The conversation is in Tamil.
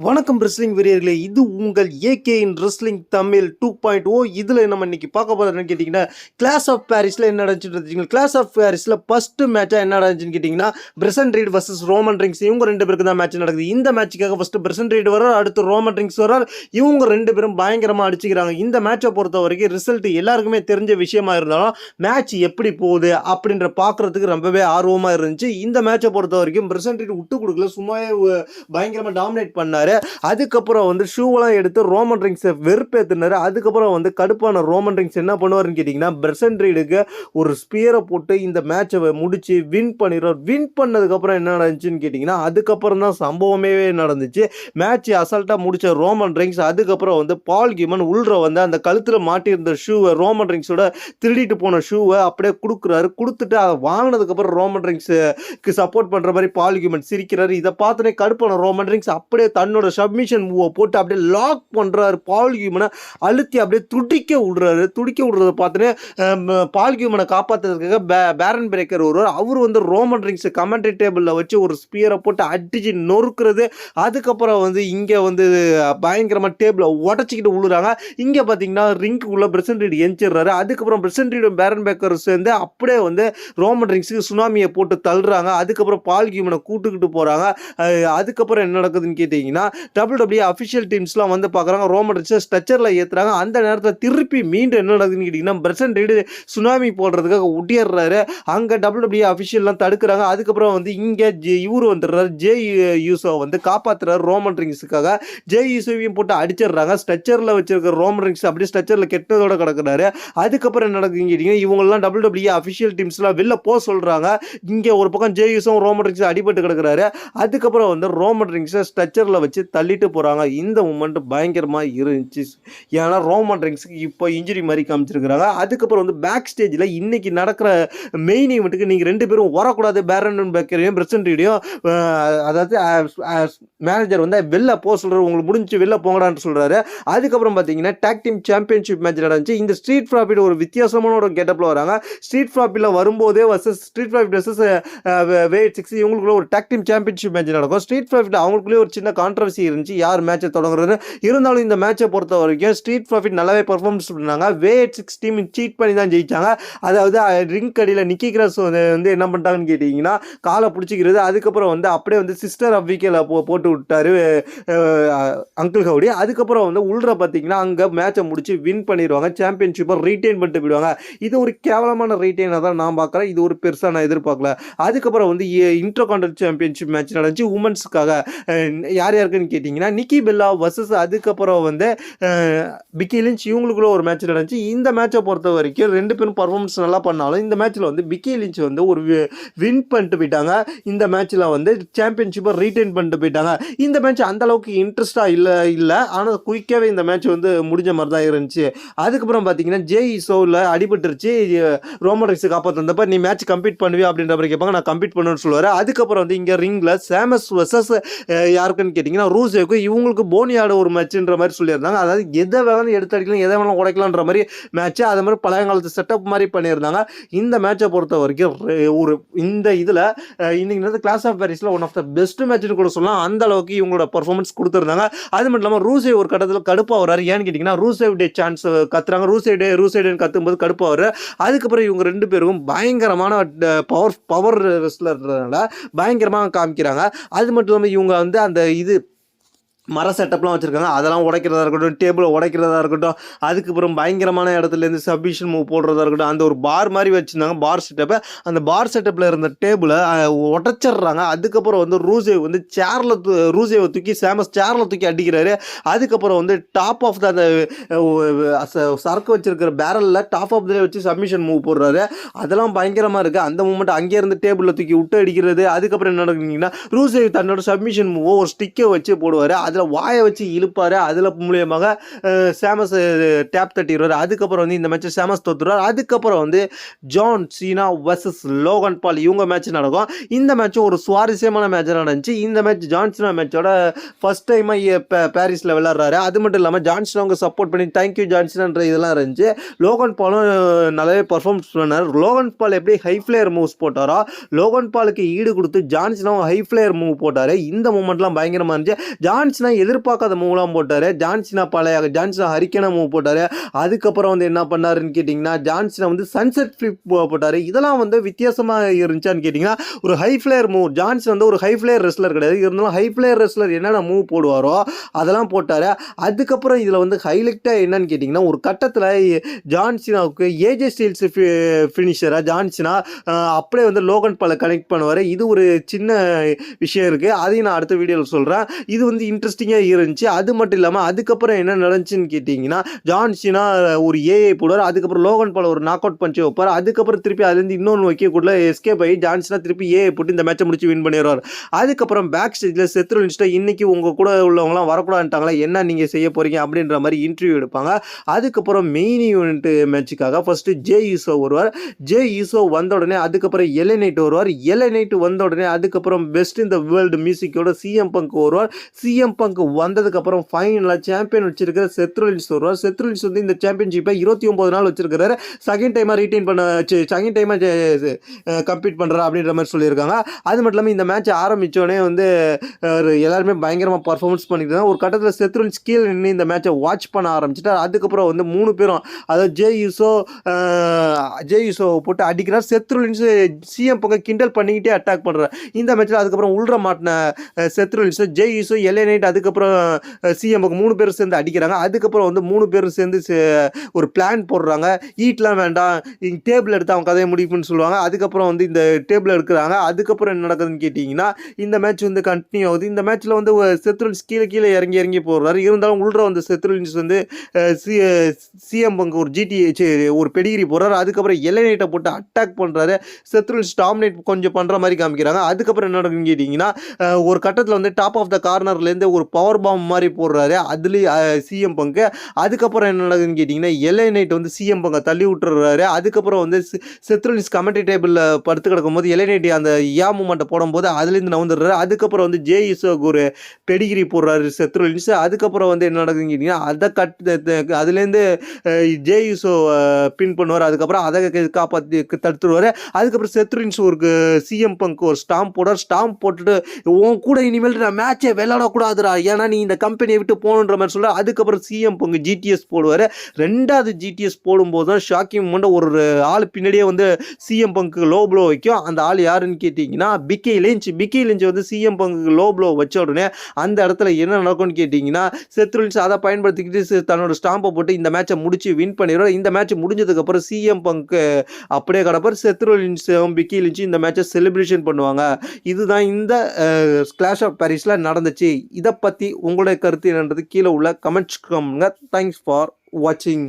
வணக்கம் ரெஸ்லிங் வீரர்களே, இது உங்கள் ஏகே இன் ரெஸ்லிங் தமிழ் 2.0. இதில் நம்ம இன்னைக்கு பார்க்க போகிறோம் என்னன்னு கேட்டிங்கன்னா, கிளாஸ் ஆஃப் பாரிஸில் என்ன நடந்துச்சுன்னு. கிளாஸ் ஆஃப் பாரிஸில் ஃபஸ்ட்டு மேட்சாக என்ன நடந்துச்சுன்னு கேட்டிங்கன்னா, Prasan read versus Roman rings. இவங்க ரெண்டு பேருக்கு தான் மேட்ச் நடக்குது. இந்த மேட்சுக்காக ஃபஸ்ட்டு பிரசன் ரீட் வர்றார், அடுத்து ரோமன் ரிங்ஸ் வர்றார். இவங்க ரெண்டு பேரும் பயங்கரமாக அடிச்சுக்கிறாங்க. இந்த மேட்சை பொறுத்த வரைக்கும் ரிசல்ட் எல்லாருக்குமே தெரிஞ்ச விஷயமா இருந்தாலும் மேட்ச் எப்படி போகுது அப்படின்ற பார்க்குறதுக்கு ரொம்பவே ஆர்வமாக இருந்துச்சு. இந்த மேட்சை பொறுத்த வரைக்கும் பிரசன் ரீட் விட்டு கொடுக்கல, சும்மாவே பயங்கரமாக டாமினேட் பண்ணார். அதுக்கப்புறம் வந்து ஷூவெல்லாம் எடுத்து ரோமன் ரிங்ஸை வெறுப்பேற்றினாரு. அதுக்கப்புறம் வந்து கடுப்பான ரோமன் ரிங்ஸ் என்ன பண்ணுவார்னு கேட்டிங்கன்னா, பிரசன் ரீடுக்கு ஒரு ஸ்பியரை போட்டு இந்த மேட்சை முடிச்சு வின் பண்ணிடுவார். வின் பண்ணதுக்கப்புறம் என்ன நடந்துச்சுன்னு கேட்டிங்கன்னா, அதுக்கப்புறம் தான் சம்பவமே நடந்துச்சு. மேட்ச் அசால்ட்டாக முடிச்ச ரோமன் ரிங்ஸ் அதுக்கப்புறம் வந்து பால் கிமன் உள்ற வந்து அந்த கழுத்தில் மாட்டியிருந்த ஷூவை, ரோமன் ரிங்ஸோட திருடிட்டு போன ஷூவை அப்படியே கொடுக்குறாரு. கொடுத்துட்டு அதை வாங்கினதுக்கப்புறம் ரோமன் ரிங்ஸுக்கு சப்போர்ட் பண்ணுற மாதிரி பால் கிமன் சிரிக்கிறாரு. இதை பார்த்தோன்னே கடுப்பான ரோமன் ரிங்ஸ் அப்படியே தன்னோட சப்மிஷன் மூவை போட்டு அப்படியே லாக் பண்ணுறாரு. பால் கியூமனை அழுத்தி அப்படியே துடிக்க விடுறத பார்த்துட்டு பால் கியூமனை காப்பாற்றுறதுக்காக பேரன் பிரேக்கர் வருவார். அவர் வந்து ரோமன் ரிங்ஸ் கமெண்ட்ரி டேபிளில் வச்சு ஒரு ஸ்பியரை போட்டு அடிச்சு நொறுக்கிறது. அதுக்கப்புறம் வந்து இங்கே வந்து பயங்கரமாக டேபிளை உடச்சிக்கிட்டு விழுறாங்க. இங்கே பார்த்தீங்கன்னா ரிங்குக்குள்ளே பிரசன் ரீட் எஞ்சிடுறாரு. அதுக்கப்புறம் பிரசன் ரீடும் பேரன் பிரேக்கர் சேர்ந்து அப்படியே வந்து ரோமன் ரிங்ஸுக்கு சுனாமியை போட்டு தள்ளுறாங்க. அதுக்கப்புறம் பால் கியூமனை கூட்டுக்கிட்டு போகிறாங்க. அதுக்கப்புறம் என்ன நடக்குதுன்னு கேட்டிங்கன்னா, WWE அஃபிஷியல் டீம்ஸ்லாம் வந்து பார்க்குறாங்க. ரோமன் ரிங்ஸை ஸ்ட்ரெச்சரில் ஏற்றுறாங்க. அந்த நேரத்தில் திருப்பி மீண்டும் என்ன நடக்குதுன்னு கேட்டிங்கன்னா, பிரசன் ரீடு சுனாமி போடுறதுக்காக ஒட்டிடுறாரு. அங்கே WWE அஃபிஷியல்லாம் தடுக்கிறாங்க. அதுக்கப்புறம் வந்து இங்கே இவரு வந்துடுறாரு, ஜே யூசோ வந்து காப்பாற்றுறாரு ரோமன் ரிங்ஸுக்காக. ஜே யூசோவையும் போட்டு அடிச்சிடுறாங்க. ஸ்ட்ரெச்சரில் வச்சிருக்கிற ரோமன் ரிங்ஸ் அப்படியே ஸ்ட்ரெச்சரில் கெட்டதோட கிடக்குறாரு. அதுக்கப்புறம் என்ன நடக்குதுன்னு கேட்டிங்கன்னா, இவங்கெல்லாம் WWE அஃபிஷியல் டீம்ஸ்லாம் வெளில போக சொல்கிறாங்க. இங்கே ஒரு பக்கம் ஜே யூசோ ரோமன் ரிங்ஸ் அடிபட்டு கிடக்குறாரு. அதுக்கப்புறம் வந்து ரோமன் ரிங்ஸை ஸ்ட்ரெச்சரில் வச்சு தள்ளிட்டு போகிறாங்க. இந்த மூமெண்ட் பயங்கரமாக இருந்துச்சு. ஏன்னா ரோமன் ரிங்ஸுக்கு இப்போ இன்ஜுரி மாதிரி காமிச்சிருக்கிறாங்க. அதுக்கப்புறம் வந்து பேக் ஸ்டேஜில் இன்னைக்கு நடக்கிற மெயின் ஈவெண்ட்டுக்கு நீங்கள் ரெண்டு பேரும் வரக்கூடாது, பேரன் பேக்கரையும் பிரசன் ரீடையும், அதாவது மேனேஜர் வந்து வெளில போக சொல்கிறார். உங்களுக்கு முடிஞ்சு வெளில போங்கடான்னு சொல்கிறாரு. அதுக்கப்புறம் பார்த்தீங்கன்னா டாக் டீம் சாம்பியன்ஷிப் மேட்ச் நடந்துச்சு. இந்த ஸ்ட்ரீட் ப்ராஃபிட் ஒரு வித்தியாசமான ஒரு கெட்டப்பில் வராங்க. ஸ்ட்ரீட் ப்ராஃபிட்டில் வரும்போதே versus Street Profit versus Wyatt 6 இவங்களுக்குள்ள ஒரு டாக் டீம் சாம்பியன்ஷிப் மேட்ச் நடக்கும். ஸ்ட்ரீட் ப்ராஃபிட் அவங்களுக்குள்ளே ஒரு சின்ன கான்ட்ரவர்சி இருந்துச்சு, யார் மேட்சை தொடங்குறது. இருந்தாலும் இந்த மேட்சை பொறுத்த வரைக்கும் ஸ்ட்ரீட் ப்ராஃபிட் நல்லாவே பர்ஃபார்மன்ஸ் பண்ணாங்க. வெயிட் 6 டீம் சீட் பண்ணி தான் ஜெயிச்சாங்க. அதாவது ரிங் அடியில் நிக்கி கிராஸ் வந்து என்ன பண்ணிட்டாங்கன்னு கேட்டிங்கன்னா, காலை பிடிச்சிக்கிறது. அதுக்கப்புறம் வந்து அப்படியே வந்து சிஸ்டர் ஆஃப் வீக்கில் போட்டு விட்டாரு அங்கிள் ஹவுடி. அதுக்கப்புறம் வந்து உள்ற பார்த்தீங்கன்னா அங்கே மேட்சை முடிச்சு வின் பண்ணிடுவாங்க. சாம்பியன்ஷிப்பை ரீட்டைன் பண்ணிட்டு போயிடுவாங்க. இது ஒரு கேவலமான ரீட்டைனாக தான் நான் பார்க்குறேன். இது ஒரு பெருசாக நான் எதிர்பார்க்கல. அதுக்கப்புறம் வந்து இன்டர்கான்டினென்டல் சாம்பியன்ஷிப் மேட்ச் நடந்துச்சு உமன்ஸுக்காக. யார் யாருக்குன்னு கேட்டிங்கன்னா, நிக்கி பெல்லா வர்சஸ் அதுக்கப்புறம் வந்து பிக்கி லிஞ்ச், இவங்களுக்குள்ள ஒரு மேட்ச் நடந்துச்சு. இந்த மேட்சை பொறுத்த வரைக்கும் ரெண்டு பேரும் பர்ஃபார்மன்ஸ் நல்லா பண்ணாலும் இந்த மேட்ச்சில் வந்து பிக்கி லிஞ்ச் வந்து ஒரு வின் பண்ணிட்டு போயிட்டாங்க. இந்த மேட்ச்சில் வந்து சாம்பியன்ஷிப்பை ரீட்டைன் பண்ணிட்டு போயிட்டாங்க. இந்த மேட்ச் அந்தளவுக்கு இன்ட்ரெஸ்டாக இல்லை ஆனால் குயிக்காகவே இந்த மேட்ச் வந்து முடிஞ்ச மாதிரி தான் இருந்துச்சு. அதுக்கப்புறம் பார்த்தீங்கன்னா ஜே ஷோவில் அடிபட்டுருச்சு. ரோமன் ரிங்ஸை காப்பாற்றப்ப நீ மேட்ச் கம்ப்ளீட் பண்ணுவியா அப்படின்ற மாதிரி கேட்பாங்க. நான் கம்ப்ளீட் பண்ணுவேன்னு சொல்லுவார். அதுக்கப்புறம் வந்து இங்கே ரிங்கில் சேமஸ் வர்சஸ் யாருக்குன்னு கேட்டிங்கன்னா ரூசேவுக்கு, இவங்களுக்கு போனியாட ஒரு மேட்ச்ன்ற மாதிரி சொல்லியிருந்தாங்க. அதாவது எதை வேணாலும் எடுத்து அடிக்கலாம், எதை வேணாலும் உடைக்கலான்ற மாதிரி மேட்ச்சு, அது மாதிரி பழைய காலத்து செட்டப் மாதிரி பண்ணியிருந்தாங்க. இந்த மேட்சை பொறுத்த வரைக்கும் ஒரு இந்த இதில் இன்னைக்கு கிளாஸ் ஆஃப் பாரிஸில் ஒன் ஆஃப் த பெஸ்ட் மேட்ச்னு கூட சொல்லலாம். அந்த அளவுக்கு இவங்களோட பர்ஃபார்மன்ஸ் கொடுத்துருந்தாங்க. அது மட்டும் இல்லாமல் ரூசே ஒரு கட்டத்தில் கடுப்பாக வர்றாரு. ஏன்னு கேட்டிங்கன்னா, ரூசேவ் டே சான்ஸ் கத்துறாங்க. ரூசேடேன்னு கத்தும்போது கடுப்பாக வர்றாரு. அதுக்கப்புறம் இவங்க ரெண்டு பேருக்கும் பயங்கரமான பவர் ரெஸ்லர்ன்றதுனால பயங்கரமாக காமிக்கிறாங்க. அது மட்டும் இல்லாமல் இவங்க வந்து அந்த இது மர செட்டப்லாம் வச்சுருக்காங்க. அதெல்லாம் உடைக்கிறதா இருக்கட்டும், டேபிளை உடைக்கிறதா இருக்கட்டும், அதுக்கப்புறம் பயங்கரமான இடத்துலேருந்து சப்மிஷன் மூவ் போடுறதா இருக்கட்டும், அந்த ஒரு பார் மாதிரி வச்சுருந்தாங்க பார் செட்டப்பை. அந்த பார் செட்டப்பில் இருந்த டேபிளை உடச்சிட்றாங்க. அதுக்கப்புறம் வந்து ரூசேவை தூக்கி சேமஸ் சேரில் தூக்கி அடிக்கிறாரு. அதுக்கப்புறம் வந்து டாப் ஆஃப் அந்த சரக்கு வச்சுருக்கிற பேரலில் டாப் ஆஃப் வச்சு சப்மிஷன் மூவ் போடுறாரு. அதெல்லாம் பயங்கரமாக இருக்குது. அந்த மூமெண்ட் அங்கேருந்து டேபிளில் தூக்கி விட்டு அடிக்கிறது. அதுக்கப்புறம் என்ன நடக்குங்கன்னா, ரூசேவ் தன்னோட சப்மிஷன் மூவ் ஒரு ஸ்டிக்கை வச்சு போடுவார். அதில் வாயை வச்சு இழுப்பார். அதில் மூலியமாக சேமஸ் டேப் தட்டிடுவார். அதுக்கப்புறம் வந்து இந்த மேட்ச் சேமஸ் தோத்துறார். அதுக்கப்புறம் வந்து ஜான் சீனா வர்சஸ் லோகன் பால் இவங்க மேட்ச் நடக்கும். இந்த மேட்சும் ஒரு சுவாரஸ்யமான மேட்ச் நடந்துச்சு. இந்த மேட்ச் ஜான் சீனா மேட்சோட ஃபர்ஸ்ட் டைமாக பாரிஸில் விளையாடுறாரு. அது மட்டும் இல்லாமல் ஜான் சீனாவுக்கு சப்போர்ட் பண்ணி தேங்க்யூ ஜான் சீனான்ற இதெல்லாம் இருந்துச்சு. லோகன் பாலும் நல்லாவே பர்ஃபார்மன்ஸ் பண்ணார். லோகன் பால் எப்படி ஹை ஃப்ளேயர் மூவ்ஸ் போட்டாரோ, லோகன் பாலுக்கு ஈடு கொடுத்து ஜான் சீனாவும் ஹை ஃப்ளேயர் மூவ் போட்டார். இந்த மூமெண்ட்லாம் பயங்கரமாக இருந்துச்சு. ஜான் ஜான்சினா எதிர்பார்க்காத மூவ்லாம் போட்டார். ஜான்சினா பழைய ஜான்சினா ஹரிக்கேனா மூவ் போட்டார். அதுக்கப்புறம் வந்து என்ன பண்ணாருன்னு கேட்டிங்கன்னா, ஜான்சினா வந்து சன்செட் ஃபிளிப் போட்டார். இதெல்லாம் வந்து வித்தியாசமாக இருந்துச்சான்னு கேட்டிங்கன்னா, ஒரு ஹை ஃப்ளேயர் மூவ். ஜான்சினா வந்து ஒரு ஹை ஃப்ளேயர் ரெஸ்லர் கிடையாது. இருந்தாலும் ஹை ஃப்ளேயர் ரெஸ்லர் என்னென்ன மூவ் போடுவாரோ அதெல்லாம் போட்டார். அதுக்கப்புறம் இதில் வந்து ஹைலைட்டாக என்னன்னு கேட்டிங்கன்னா, ஒரு கட்டத்தில் ஜான்சினாவுக்கு ஏஜே ஸ்டீல்ஸ் ஃபினிஷராக ஜான்சினா அப்படியே வந்து லோகன் பாலை கனெக்ட் பண்ணுவார். இது ஒரு சின்ன விஷயம் இருக்குது. அதையும் நான் அடுத்த வீடியோவில் சொல்கிறேன். இது வந்து இன்ட்ரெஸ்டிங்காக இருந்துச்சு. அது மட்டும் இல்லாமல் அதுக்கப்புறம் என்ன நடந்துச்சுன்னு கேட்டிங்கன்னா, ஜான்சினா ஒரு ஏஐ போடுவார். அதுக்கப்புறம் லோகன் பால் ஒரு நாக் அவுட் பஞ்சு வைப்பார். அதுக்கப்புறம் திருப்பி அதுலேருந்து இன்னொன்று வைக்கக்குள்ள எஸ்கேப் ஆகி ஜான்சினா திருப்பி ஏஐ போட்டு இந்த மேட்சை முடிச்சு வின் பண்ணிடுவார். அதுக்கப்புறம் பேக் ஸ்டேஜில் செத் ரோலின்ஸ்ட்ட இன்னைக்கு உங்கள் கூட உள்ளவங்களாம் வரக்கூடாதுட்டாங்களா, என்ன நீங்கள் செய்ய போகிறீங்க அப்படின்ற மாதிரி இன்டர்வியூ எடுப்பாங்க. அதுக்கப்புறம் மெயின் ஈவெண்ட் மேட்சுக்காக ஃபஸ்ட்டு ஜே யூசோ வருவார். ஜே யூசோ வந்த உடனே அதுக்கப்புறம் எல்ஏ நைட் வருவார். எல்ஏ நைட் வந்த உடனே அதுக்கப்புறம் பெஸ்ட் இந்த வேர்ல்டு மியூசிக்கோட சிஎம் பங்க் வருவார். சிஎம் பங்க் வந்ததுக்கப்புறம் ஃபைனலாக சாம்பியன் வச்சிருக்கிற செத் ரோலின்ஸ் வருவார். செத் ரோலின்ஸ் வந்து இந்த சாம்பியன்ஷிப்பை 29 நாள் வச்சிருக்கிறாரு. செகண்ட் டைமாக ரீட்டைன் பண்ண செகண்ட் டைமாக கம்ப்ளீட் பண்ணுறா அப்படின்ற மாதிரி சொல்லியிருக்காங்க. அது மட்டும் இல்லாமல் இந்த மேட்ச் ஆரம்பித்தோடனே வந்து எல்லாருமே பயங்கரமாக பர்ஃபார்மன்ஸ் பண்ணிட்டு தான் ஒரு கட்டத்தில் செத் ரோலின்ஸ் கீழே நின்று இந்த மேட்சை வாட்ச் பண்ண ஆரம்பிச்சிட்டார். அதுக்கப்புறம் வந்து 3 பேரும் அதாவது ஜே யூசோ போட்டு அடிக்கிறார். செத் ரோலின்ஸ் சிஎம் பங்க கிண்டல் பண்ணிக்கிட்டே அட்டாக் பண்ணுறார் இந்த மேட்ச்சில். அதுக்கப்புறம் உள்ற மாட்டின Seth Rollins Jey Uso LA Knight அதுக்கப்புறம் சிஎம் பங்க 3 பேரும் சேர்ந்து அடிக்கிறாங்க. அதுக்கப்புறம் வந்து 3 பேரும் சேர்ந்து ஒரு பிளான் போடுறாங்க. ஈட்லாம் வேண்டாம், டேபிள் எடுத்து அவங்க கதையை முடிப்புன்னு சொல்லுவாங்க. அதுக்கப்புறம் வந்து இந்த டேபிள் எடுக்கிறாங்க. அதுக்கப்புறம் என்ன நடக்குதுன்னு கேட்டிங்கன்னா, இந்த மேட்ச் வந்து கண்டினியூ ஆகுது. இந்த மேட்ச்சில் வந்து செத் ரோலின்ஸ் கீழே இறங்கி போடுறாரு. இருந்தாலும் உள்ற வந்து செத் ரோலின்ஸ் வந்து சிஎம் பங்கு ஒரு ஒரு பெடிகிரி போடுறாரு. அதுக்கப்புறம் எல்ஏ நைட்டை போட்டு அட்டாக் பண்ணுறாரு. செத் ரோலின்ஸ் டாமினேட் கொஞ்சம் பண்ணுற மாதிரி காமிக்கிறாங்க. அதுக்கப்புறம் என்ன நடக்குன்னு கேட்டிங்கன்னா, ஒரு கட்டத்தில் வந்து டாப் ஆஃப் த கார்னர்லேருந்து ஒரு பவர் பாம் மாதிரி போடுறாரு அதுலேயே சிஎம் பங்கு. அதுக்கப்புறம் என்ன நடக்குதுன்னு கேட்டிங்கன்னா, எல்ஏ நைட் வந்து சிஎம் பங்கை தள்ளி விட்டுறாரு. அதுக்கப்புறம் வந்து செத் ரோலின்ஸ் கமெண்ட்ரி டேபிளில் படுத்து கிடக்கும்போது எல்ஏ நைட் அந்த மூமெண்ட்டை போடும்போது அதுலேருந்து நவுந்துடுறாரு. அதுக்கப்புறம் வந்து ஜே யூசோக்கு ஒரு பெடிகிரி போடுறாரு செத் ரோலின்ஸ். அதுக்கப்புறம் வந்து என்ன நடக்குதுன்னு கேட்டிங்கன்னா, அதுலேருந்து ஜே யூசோ பின் பண்ணுவார். அதுக்கப்புறம் அதை காப்பாற்றி தடுத்துருவார். அதுக்கப்புறம் செத் ரோலின்ஸ் ஒரு சிஎம் பங்க் ஒரு ஸ்டாம்ப் போடுறார். ஸ்டாம்ப் போட்டுட்டு உன் கூட இனிமேல் நான் மேட்சை விளையாடக்கூடாதுடா, ஏன்னா நீ இந்த கம்பெனியை விட்டு போகணுன்ற மாதிரி சொல்ல. அதுக்கப்புறம் சிஎம் பங்கு ஜிடிஎஸ் போடுவார். 2வது ஜிடிஎஸ் போடும்போது தான் ஷாக்கிங் மூமெண்ட். ஒரு ஆள் பின்னாடியே வந்து சிஎம் பங்க்கு லோ ப்ளோ வைக்கும். அந்த ஆள் யாருன்னு கேட்டிங்கன்னா பிக்கி லிஞ்ச் வந்து சிஎம் பங்க்கு லோ ப்ளோ வச்ச உடனே அந்த இடத்துல என்ன நடக்கும்னு கேட்டிங்கன்னா, செத் ரோலின்ஸ் அதை பயன்படுத்திக்கிட்டு தன்னோட ஸ்டாம்பை போட்டு இந்த மேட்சை முடிச்சு வின் பண்ணிடுவார். இந்த மேட்ச் முடிஞ்சதுக்கப்புறம் சிஎம் பங்க்கு அப்படியே கிடப்பார். செத் ரோலின்ஸும் பிக்கி லிஞ்சும் இந்த மேட்சை செலிப்ரேஷன் பண்ணுவாங்க. இதுதான் இந்த கிளாஷ் ஆஃப் பாரிஸில் நடந்துச்சு. இதை பற்றி உங்களுடைய கருத்து என்னன்றது கீழே உள்ள கமெண்ட்ஸ் பண்ணுங்க. தேங்க்ஸ் ஃபார் வாட்சிங்.